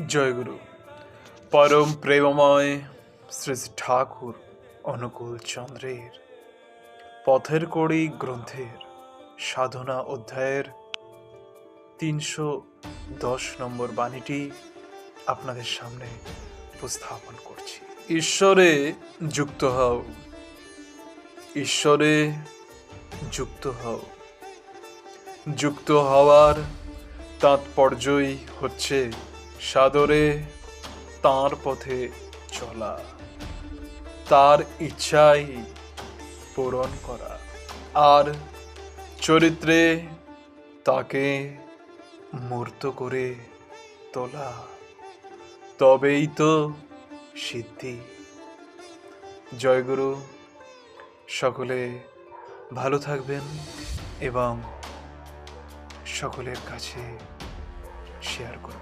জয়গুরু পরম প্রেমময় শ্রী শ্রী ঠাকুর অনুকূল চন্দ্রের পথের কড়ি গ্রন্থের সাধনা অধ্যায়ের 310 বাণীটি আপনাদের সামনে উপস্থাপন করছি। ঈশ্বরে যুক্ত হও, ঈশ্বরে যুক্ত হও। যুক্ত হওয়ার তাৎপর্যই হচ্ছে সাদরে তাঁর পথে চলা, তার ইচ্ছাই পূরণ করা, আর চরিত্রে তাকে মূর্ত করে তোলা। তবেই তো সিদ্ধি। জয়গুরু, সকলে ভালো থাকবেন এবং সকলের কাছে শেয়ার করবেন।